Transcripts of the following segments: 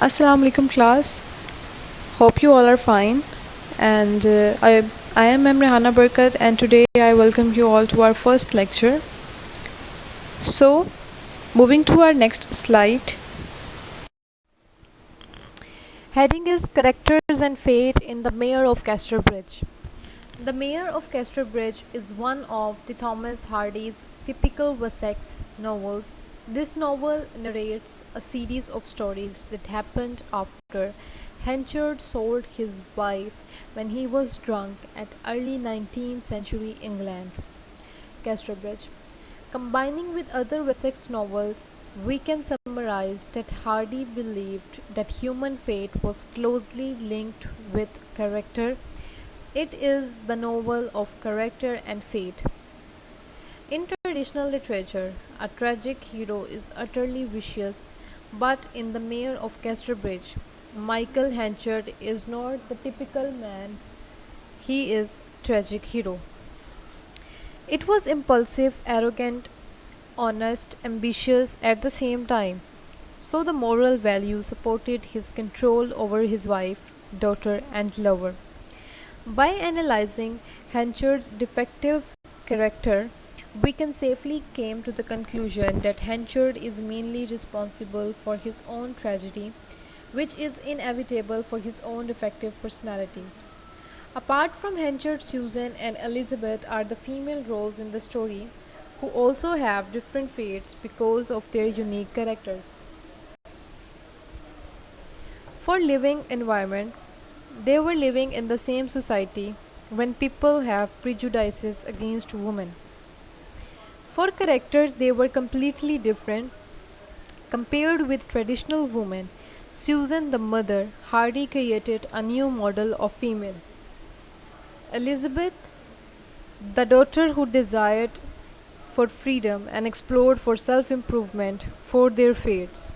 Assalamu alaikum class. Hope you all are fine. And I am Mem Rehana Barkat, and today I welcome you all to our first lecture. So, moving to our next slide. Heading is Characters and Fate in The Mayor of Casterbridge. The Mayor of Casterbridge is one of the Thomas Hardy's typical Wessex novels. This novel narrates a series of stories that happened after Henchard sold his wife when he was drunk at early 19th century England. Casterbridge. Combining with other Wessex novels, we can summarize that Hardy believed that human fate was closely linked with character. It is the novel of character and fate. In traditional literature, a tragic hero is utterly vicious, but in The Mayor of Casterbridge, Michael Henchard is not the typical man, he is tragic hero. It was impulsive, arrogant, honest, ambitious at the same time. So the moral value supported his control over his wife, daughter, and lover. By analyzing Henchard's defective character, we can safely come to the conclusion that Henchard is mainly responsible for his own tragedy, which is inevitable for his own defective personalities. Apart from Henchard, Susan and Elizabeth are the female roles in the story who also have different fates because of their unique characters. For living environment, they were living in the same society when people have prejudices against women. For characters, they were completely different. Compared with traditional women, Susan the mother, Hardy created a new model of female. Elizabeth, the daughter who desired for freedom and explored for self-improvement for their fates.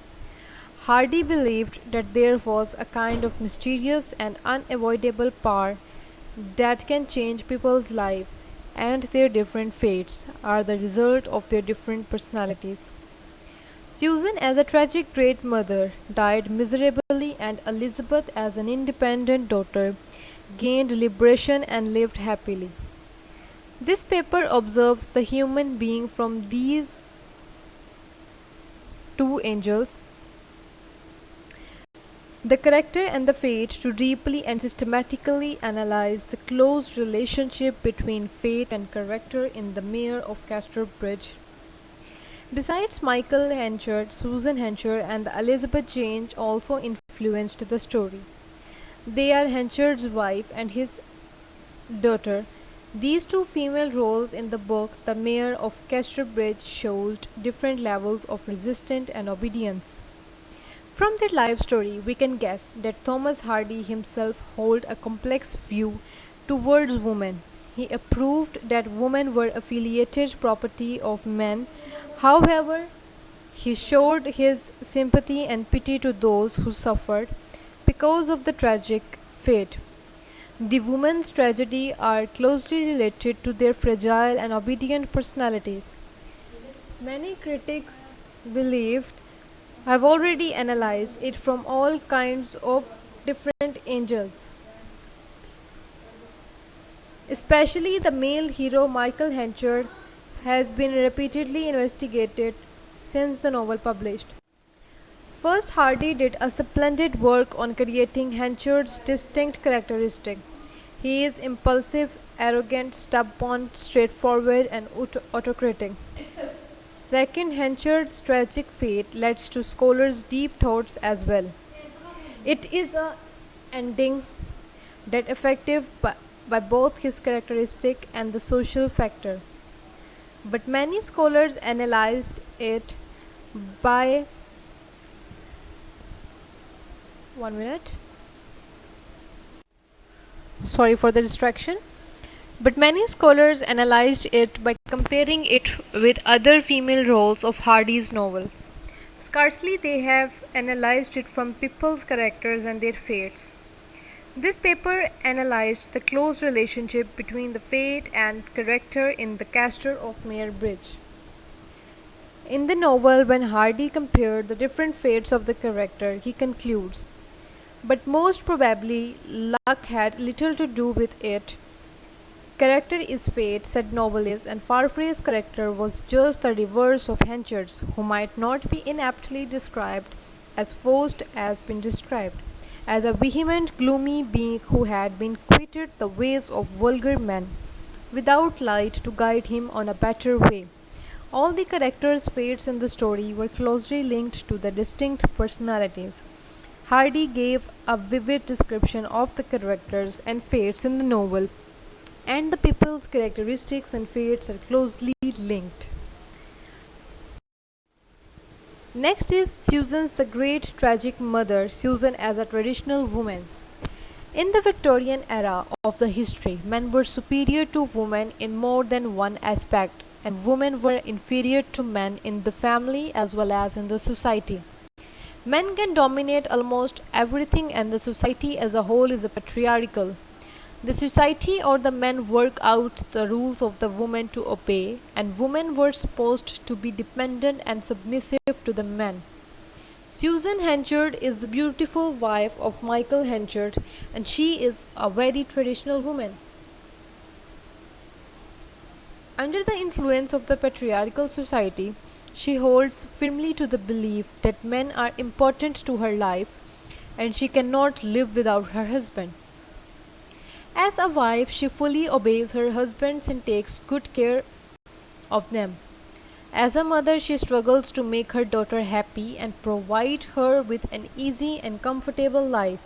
Hardy believed that there was a kind of mysterious and unavoidable power that can change people's lives, and their different fates are the result of their different personalities. Susan, as a tragic great mother, died miserably, and Elizabeth, as an independent daughter, gained liberation and lived happily. This paper observes the human being from these two angels, the character and the fate, to deeply and systematically analyze the close relationship between fate and character in The Mayor of Casterbridge. Besides Michael Henchard, Susan Henchard and the Elizabeth Jane also influenced the story. They are Henchard's wife and his daughter. These two female roles in the book The Mayor of Casterbridge showed different levels of resistance and obedience. From their life story, we can guess that Thomas Hardy himself held a complex view towards women. He approved that women were affiliated property of men. However, he showed his sympathy and pity to those who suffered because of the tragic fate. The women's tragedy are closely related to their fragile and obedient personalities. Many critics believed I've already analyzed it from all kinds of different angles. Especially the male hero Michael Henchard has been repeatedly investigated since the novel published. First, Hardy did a splendid work on creating Henchard's distinct characteristic. He is impulsive, arrogant, stubborn, straightforward, and autocratic. Second, Henchard's tragic fate leads to scholars' deep thoughts as well. It is a ending that effective by both his characteristic and the social factor. But many scholars analyzed it by 1 minute. Sorry for the distraction. But many scholars analyzed it by comparing it with other female roles of Hardy's novels. Scarcely they have analyzed it from people's characters and their fates. This paper analyzed the close relationship between the fate and character in the Castle of Mayor Bridge. In the novel, when Hardy compared the different fates of the character, he concludes, but most probably luck had little to do with it. Character is fate, said novelist, and Farfrae's character was just the reverse of Henchard's, who might not be inaptly described as Faust has been described, as a vehement, gloomy being who had been quitted the ways of vulgar men, without light to guide him on a better way. All the characters' fates in the story were closely linked to the distinct personalities. Hardy gave a vivid description of the characters and fates in the novel, and the people's characteristics and fates are closely linked. Next is Susan's the great tragic mother, Susan as a traditional woman. In the Victorian era of the history, men were superior to women in more than one aspect, and women were inferior to men in the family as well as in the society. Men can dominate almost everything, and the society as a whole is a patriarchal. The society or the men work out the rules of the woman to obey, and women were supposed to be dependent and submissive to the men. Susan Henchard is the beautiful wife of Michael Henchard, and she is a very traditional woman. Under the influence of the patriarchal society, she holds firmly to the belief that men are important to her life and she cannot live without her husband. As a wife, she fully obeys her husband and takes good care of them. As a mother, she struggles to make her daughter happy and provide her with an easy and comfortable life.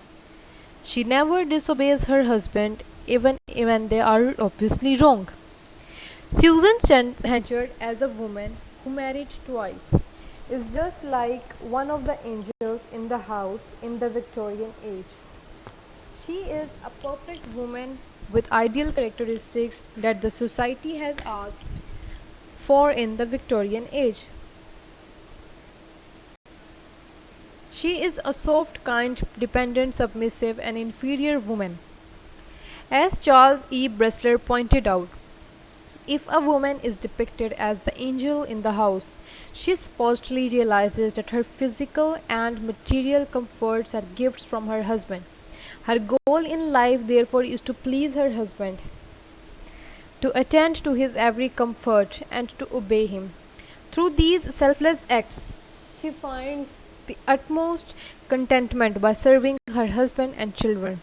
She never disobeys her husband, even when they are obviously wrong. Susan Henchard, as a woman who married twice, is just like one of the angels in the house in the Victorian age. She is a perfect woman with ideal characteristics that the society has asked for in the Victorian age. She is a soft, kind, dependent, submissive, and inferior woman. As Charles E. Bressler pointed out, if a woman is depicted as the angel in the house, she supposedly realizes that her physical and material comforts are gifts from her husband. Her goal in life, therefore, is to please her husband, to attend to his every comfort, and to obey him. Through these selfless acts, she finds the utmost contentment by serving her husband and children.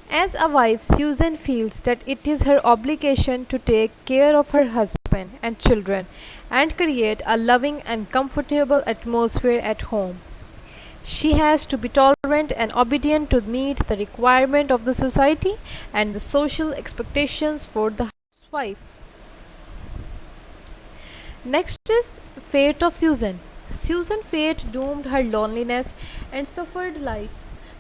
As a wife, Susan feels that it is her obligation to take care of her husband and children and create a loving and comfortable atmosphere at home. She has to be tolerant and obedient to meet the requirement of the society and the social expectations for the housewife. Next is fate of Susan. Susan fate doomed her loneliness and suffered life.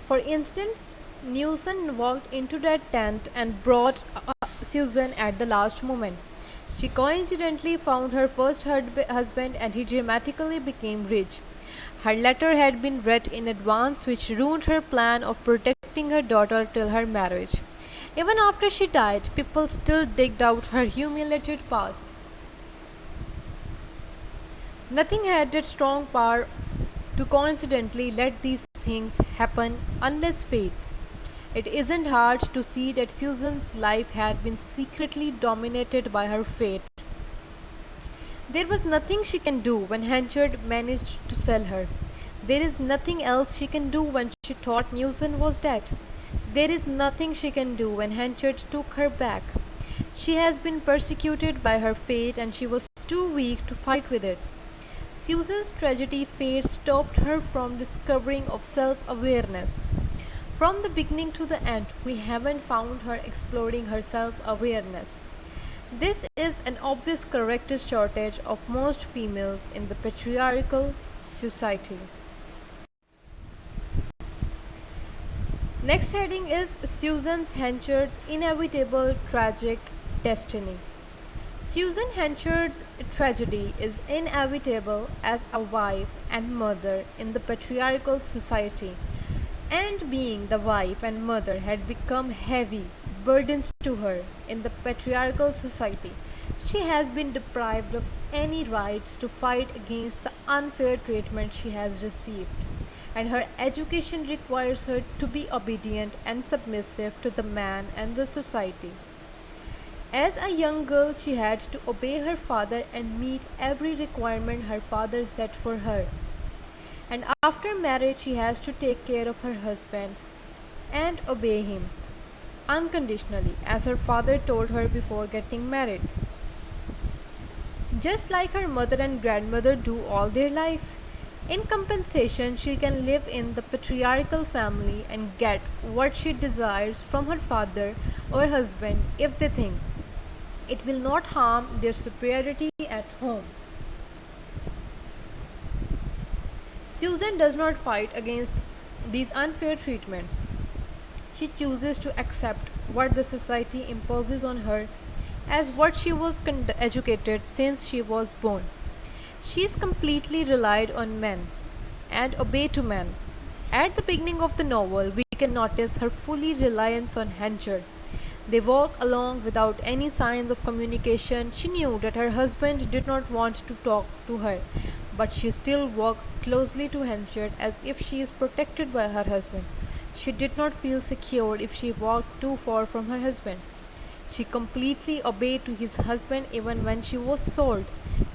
For instance, Newson walked into that tent and brought Susan at the last moment. She coincidentally found her first husband and he dramatically became rich. Her letter had been read in advance, which ruined her plan of protecting her daughter till her marriage. Even after she died, people still digged out her humiliated past. Nothing had that strong power to coincidentally let these things happen unless fate. It isn't hard to see that Susan's life had been secretly dominated by her fate. There was nothing she can do when Henchard managed to sell her. There is nothing else she can do when she thought Newson was dead. There is nothing she can do when Henchard took her back. She has been persecuted by her fate and she was too weak to fight with it. Susan's tragedy fate stopped her from discovering of self-awareness. From the beginning to the end, we haven't found her exploring her self-awareness. This is an obvious character shortage of most females in the patriarchal society. Next heading is Susan Henchard's inevitable tragic destiny. Susan Henchard's tragedy is inevitable as a wife and mother in the patriarchal society, and being the wife and mother had become heavy burdens to her in the patriarchal society. She has been deprived of any rights to fight against the unfair treatment she has received, and her education requires her to be obedient and submissive to the man and the society. As a young girl, she had to obey her father and meet every requirement her father set for her. And after marriage, she has to take care of her husband and obey him unconditionally, as her father told her before getting married. Just like her mother and grandmother do all their life. In compensation, she can live in the patriarchal family and get what she desires from her father or husband if they think it will not harm their superiority at home. Susan does not fight against these unfair treatments. She chooses to accept what the society imposes on her as what she was educated since she was born. She is completely relied on men and obey to men. At the beginning of the novel, we can notice her fully reliance on Henchard. They walk along without any signs of communication. She knew that her husband did not want to talk to her, but she still walked closely to Henchard as if she is protected by her husband. She did not feel secure if she walked too far from her husband. She completely obeyed to his husband even when she was sold.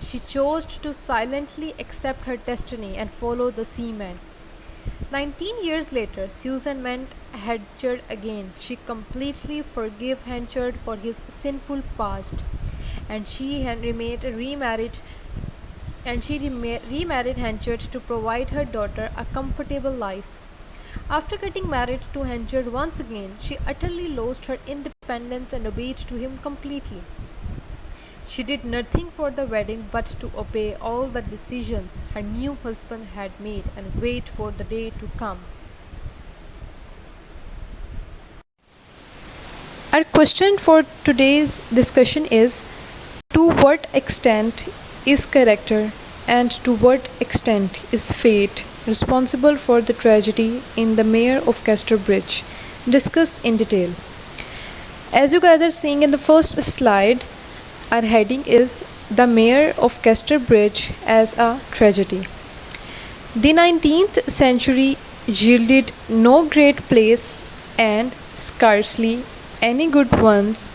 She chose to silently accept her destiny and follow the seaman. 19 years later, Susan met Henchard again. She completely forgave Henchard for his sinful past, and she had remarried Henchard to provide her daughter a comfortable life. After getting married to Henchard once again, she utterly lost her independence and obeyed to him completely. She did nothing for the wedding but to obey all the decisions her new husband had made and wait for the day to come. Our question for today's discussion is: to what extent is character and to what extent is fate responsible for the tragedy in the Mayor of Casterbridge? Discuss in detail. As you guys are seeing in the first slide, our heading is The Mayor of Casterbridge as a Tragedy. The 19th century yielded no great plays and scarcely any good ones.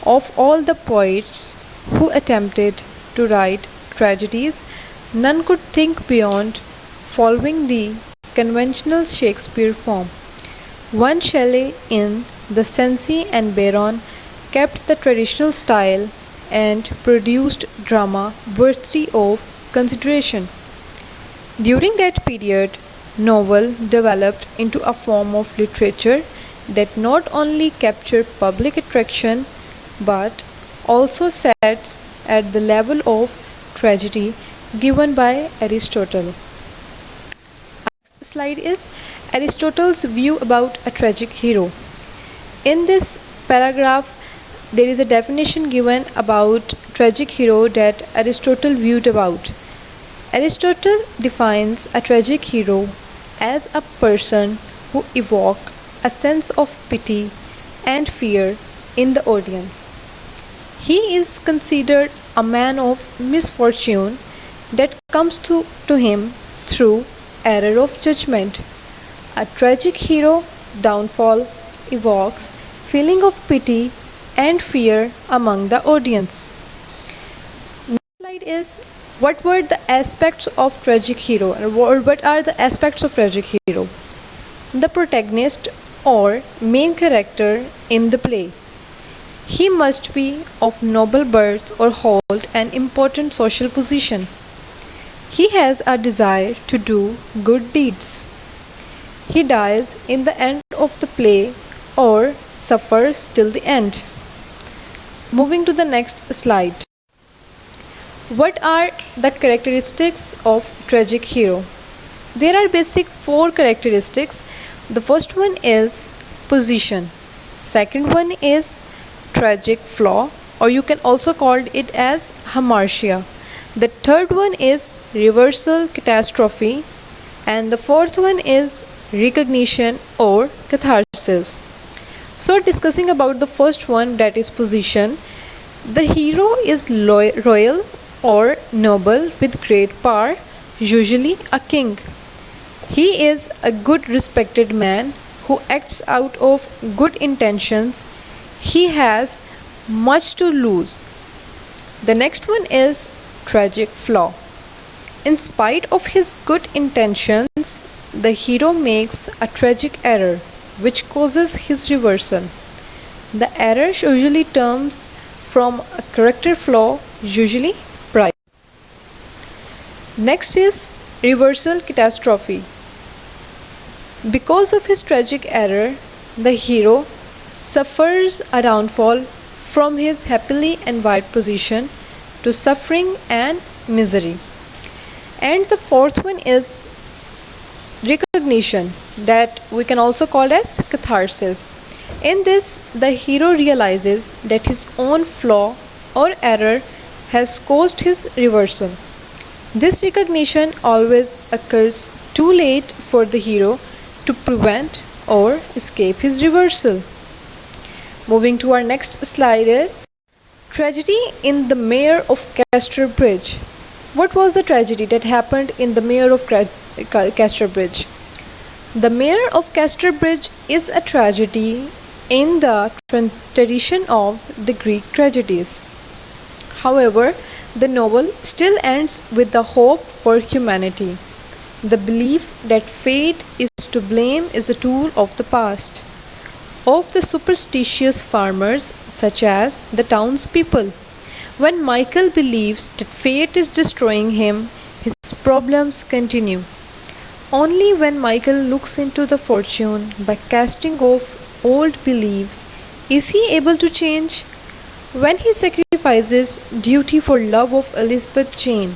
Of all the poets who attempted to write tragedies, none could think beyond following the conventional Shakespeare form. One Shelley in The Cenci and Byron kept the traditional style and produced drama worthy of consideration. During that period, novel developed into a form of literature that not only captured public attraction but also sets at the level of tragedy given by Aristotle. Next slide is Aristotle's view about a tragic hero. In this paragraph, there is a definition given about tragic hero that Aristotle viewed about. Aristotle defines a tragic hero as a person who evokes a sense of pity and fear in the audience. He is considered a man of misfortune that comes to him through error of judgment. A tragic hero downfall evokes feeling of pity and fear among the audience. Next slide is: what were the aspects of tragic hero, or what are the aspects of tragic hero? The protagonist or main character in the play. He must be of noble birth or hold an important social position. He has a desire to do good deeds. He dies in the end of the play or suffers till the end. Moving to the next slide. What are the characteristics of tragic hero? There are basic 4 characteristics. The first one is position. Second one is tragic flaw, or you can also call it as hamartia. The third one is reversal catastrophe, and the fourth one is recognition or catharsis. So discussing about the first one, that is position. The hero is royal or noble with great power, usually a king. He is a good respected man who acts out of good intentions. He has much to lose. The next one is tragic flaw. In spite of his good intentions, the hero makes a tragic error which causes his reversal. The error usually comes from a character flaw, usually pride. Next is reversal catastrophe. Because of his tragic error, the hero suffers a downfall from his happily envied position to suffering and misery. And the fourth one is recognition, that we can also call as catharsis. In this, the hero realizes that his own flaw or error has caused his reversal. This recognition always occurs too late for the hero to prevent or escape his reversal. Moving to our next slide is tragedy in the Mayor of Casterbridge. What was the tragedy that happened in the Mayor of Casterbridge? The Mayor of Casterbridge is a tragedy in the tradition of the Greek tragedies. However, the novel still ends with the hope for humanity. The belief that fate is to blame is a tool of the past, of the superstitious farmers such as the townspeople. When Michael believes that fate is destroying him, his problems continue. Only when Michael looks into the fortune by casting off old beliefs is he able to change. When he sacrifices duty for love of Elizabeth Jane,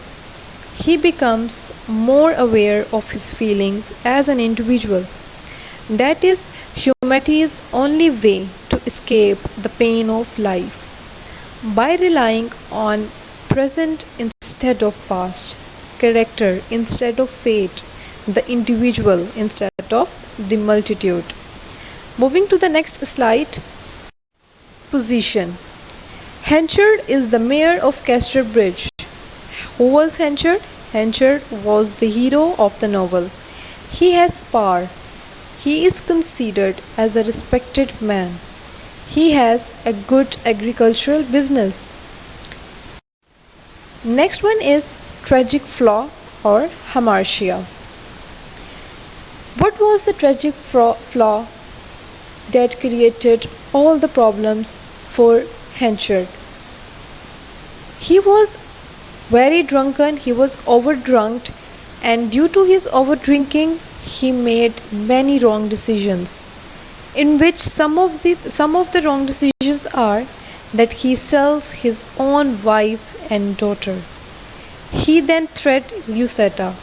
he becomes more aware of his feelings as an individual. That is humanity's only way to escape the pain of life, by relying on present instead of past, character instead of fate, the individual instead of the multitude. Moving to the next slide. Position. Henchard is the mayor of Casterbridge. Who was Henchard? Henchard was the hero of the novel. He has power. He is considered as a respected man. He has a good agricultural business. Next one is tragic flaw or hamartia. What was the tragic flaw that created all the problems for Henchard? He was very drunken, he was overdrunk, and due to his overdrinking, he made many wrong decisions. In which some of the wrong decisions are that he sells his own wife and daughter. He then threatened Lucetta.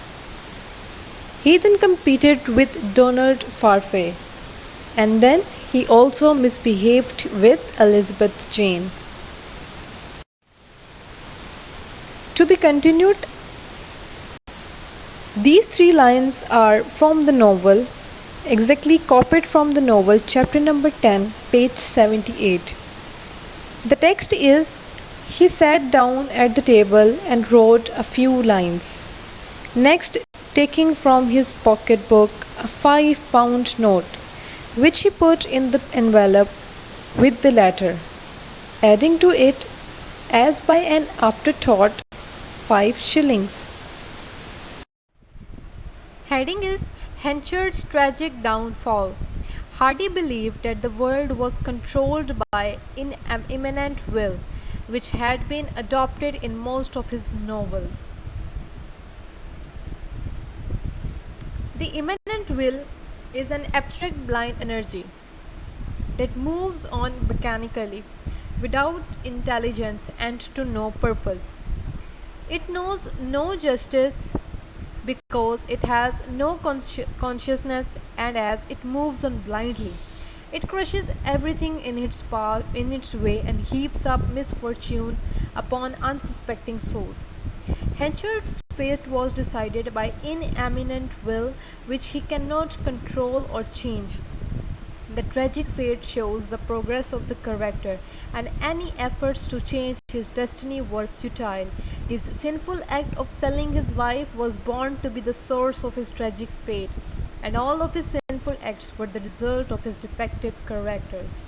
He then competed with Donald Farfay, and then he also misbehaved with Elizabeth Jane. To be continued. These three lines are from the novel, exactly copied from the novel, chapter number 10, page 78. The text is, he sat down at the table and wrote a few lines. Next, taking from his pocketbook a £5 note, which he put in the envelope with the letter, adding to it, as by an afterthought, 5 shillings. Heading is Henchard's tragic downfall. Hardy believed that the world was controlled by an immanent will, which had been adopted in most of his novels. The immanent will is an abstract blind energy that moves on mechanically, without intelligence and to no purpose. It knows no justice because it has no consciousness, and as it moves on blindly, it crushes everything in its path, in its way, and heaps up misfortune upon unsuspecting souls. Henchard's fate was decided by inanimate will which he cannot control or change. The tragic fate shows the progress of the character, and any efforts to change his destiny were futile. His sinful act of selling his wife was born to be the source of his tragic fate, and all of his sinful acts were the result of his defective characters.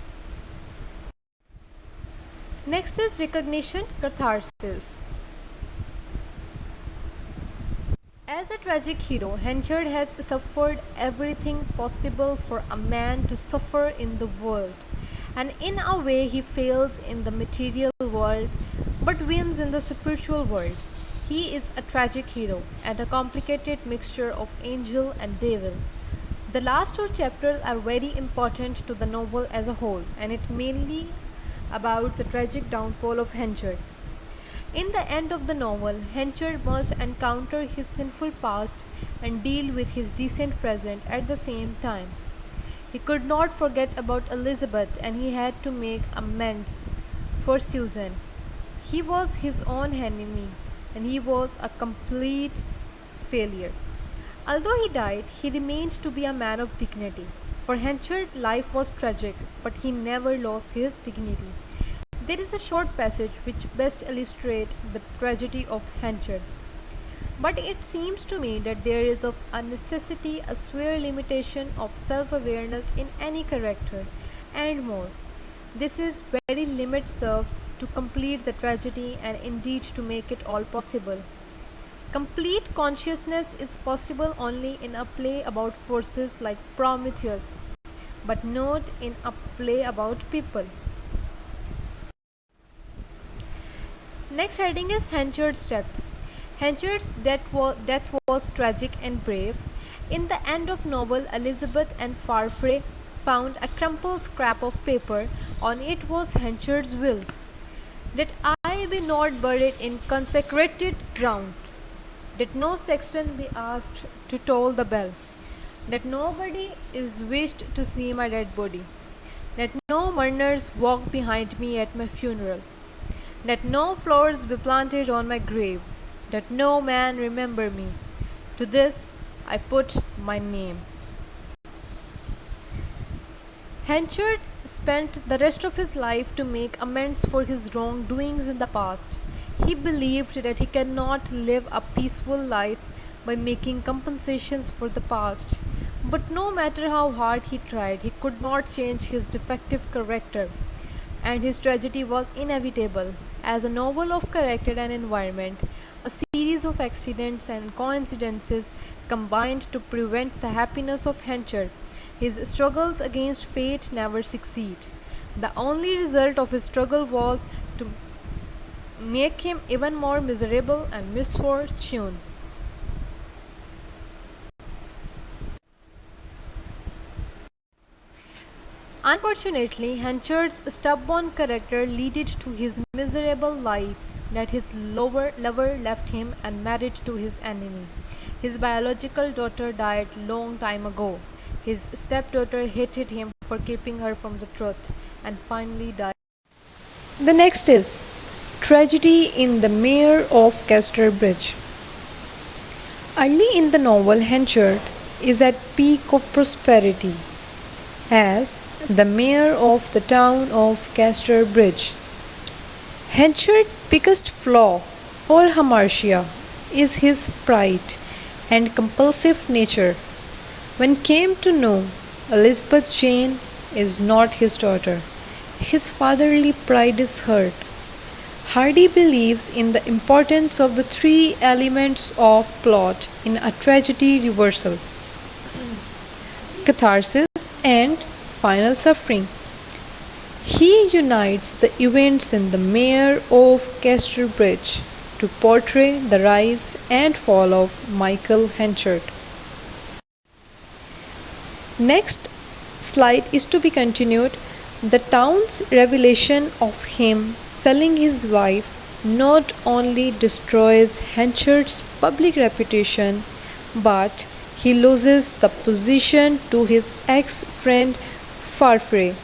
Next is recognition, catharsis. As a tragic hero, Henchard has suffered everything possible for a man to suffer in the world, and in a way he fails in the material world but wins in the spiritual world. He is a tragic hero and a complicated mixture of angel and devil. The last two chapters are very important to the novel as a whole, and it mainly about the tragic downfall of Henchard. In the end of the novel, Henchard must encounter his sinful past and deal with his decent present at the same time. He could not forget about Elizabeth, and he had to make amends for Susan. He was his own enemy, and he was a complete failure. Although he died, he remained to be a man of dignity. For Henchard, life was tragic, but he never lost his dignity. There is a short passage which best illustrates the tragedy of Henchard. But it seems to me that there is of a necessity a severe limitation of self-awareness in any character, and more. This is very limit serves to complete the tragedy and indeed to make it all possible. Complete consciousness is possible only in a play about forces like Prometheus, but not in a play about people. Next heading is Henchard's death. Henchard's death was tragic and brave. In the end of novel, Elizabeth and Farfrae found a crumpled scrap of paper. On it was Henchard's will, that I be not buried in consecrated ground, that no sexton be asked to toll the bell, that nobody is wished to see my dead body, that no mourners walk behind me at my funeral, that no flowers be planted on my grave, that no man remember me. To this I put my name. Henchard spent the rest of his life to make amends for his wrongdoings in the past. He believed that he cannot live a peaceful life by making compensations for the past. But no matter how hard he tried, he could not change his defective character, and his tragedy was inevitable. As a novel of character and environment, a series of accidents and coincidences combined to prevent the happiness of Henchard. His struggles against fate never succeed. The only result of his struggle was to make him even more miserable and misfortune. Unfortunately, Henchard's stubborn character led to his miserable life, that his lover left him and married to his enemy. His biological daughter died long time ago. His stepdaughter hated him for keeping her from the truth and finally died. The next is Tragedy in the Mayor of Casterbridge. Early in the novel, Henchard is at peak of prosperity as the mayor of the town of Casterbridge. Henchard's biggest flaw, or hamartia, is his pride and compulsive nature. When came to know Elizabeth Jane is not his daughter, his fatherly pride is hurt. Hardy believes in the importance of the three elements of plot in a tragedy reversal: catharsis and final suffering. He unites the events in The Mayor of Casterbridge to portray the rise and fall of Michael Henchard. Next slide is to be continued. The town's revelation of him selling his wife not only destroys Henchard's public reputation, but he loses the position to his ex-friend Farfrae.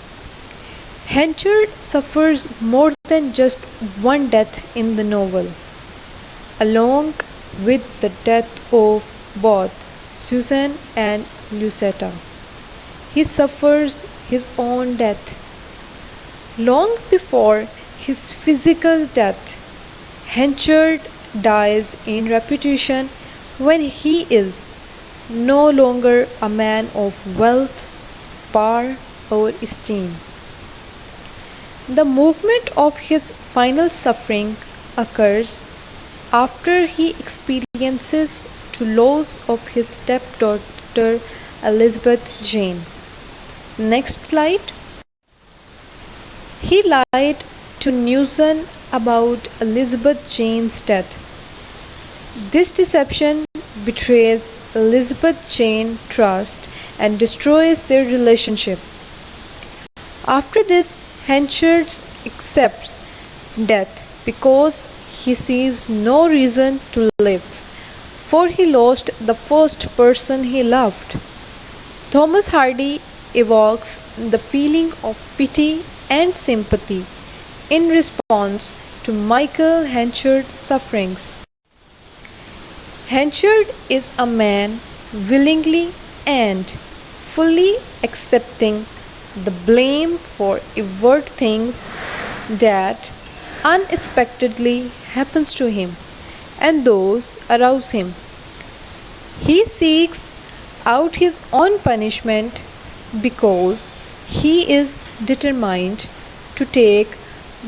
Henchard suffers more than just one death in the novel. Along with the death of both Susan and Lucetta, he suffers his own death. Long before his physical death, Henchard dies in reputation when he is no longer a man of wealth, power, or esteem. The movement of his final suffering occurs after he experiences the loss of his stepdaughter Elizabeth Jane. Next slide. He lied to Newson about Elizabeth Jane's death. This deception betrays Elizabeth Jane's trust and destroys their relationship. After this, Henchard accepts death because he sees no reason to live, for he lost the first person he loved. Thomas Hardy evokes the feeling of pity and sympathy in response to Michael Henchard's sufferings. Henchard is a man willingly and fully accepting the blame for evil things that unexpectedly happens to him and those arouse him. He seeks out his own punishment because he is determined to take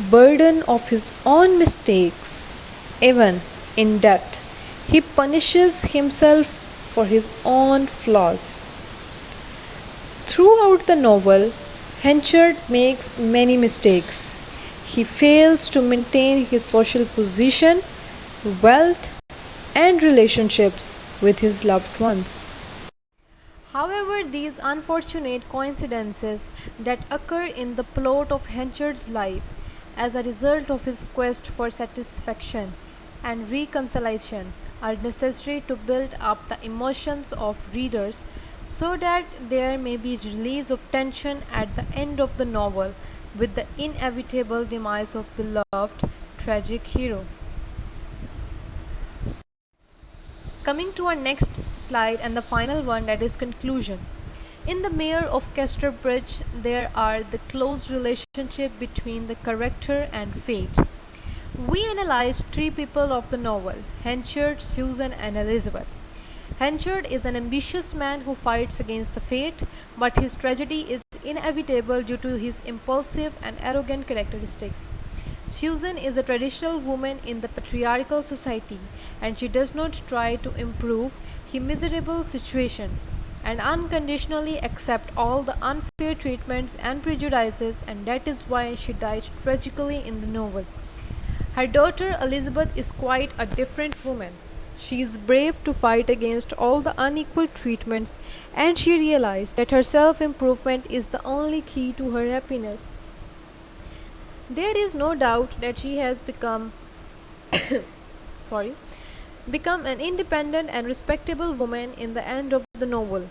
burden of his own mistakes. Even in death, he punishes himself for his own flaws. Throughout the novel, Henchard makes many mistakes. He fails to maintain his social position, wealth, and relationships with his loved ones. However, these unfortunate coincidences that occur in the plot of Henchard's life as a result of his quest for satisfaction and reconciliation are necessary to build up the emotions of readers so that there may be release of tension at the end of the novel with the inevitable demise of beloved tragic hero. Coming to our next slide and the final one, that is conclusion. In The Mayor of Casterbridge, there are the close relationship between the character and fate. We analyzed three people of the novel: Henchard, Susan, and Elizabeth. Henchard is an ambitious man who fights against the fate, but his tragedy is inevitable due to his impulsive and arrogant characteristics. Susan is a traditional woman in the patriarchal society, and she does not try to improve his miserable situation and unconditionally accept all the unfair treatments and prejudices, and that is why she dies tragically in the novel. Her daughter Elizabeth is quite a different woman. She is brave to fight against all the unequal treatments, and she realized that her self-improvement is the only key to her happiness. There is no doubt that she has sorry, become an independent and respectable woman in the end of the novel.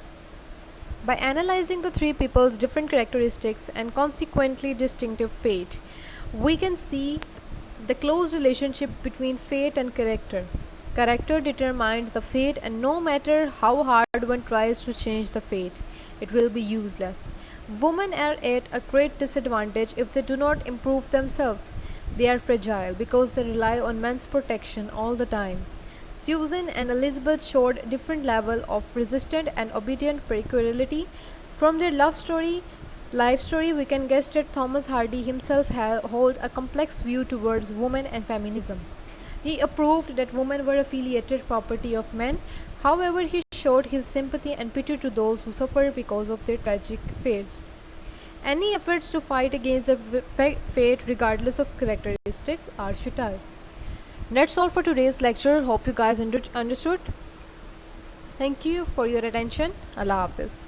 By analyzing the three people's different characteristics and consequently distinctive fate, we can see the close relationship between fate and character. Character determines the fate, and no matter how hard one tries to change the fate, it will be useless. Women are at a great disadvantage if they do not improve themselves. They are fragile because they rely on men's protection all the time. Susan and Elizabeth showed different level of resistant and obedient peculiarity. From their life story, we can guess that Thomas Hardy himself held a complex view towards women and feminism. He approved that women were affiliated property of men. However, he showed his sympathy and pity to those who suffer because of their tragic fates. Any efforts to fight against the fate, regardless of characteristics, are futile. That's all for today's lecture. Hope you guys understood. Thank you for your attention. Allah Hafiz.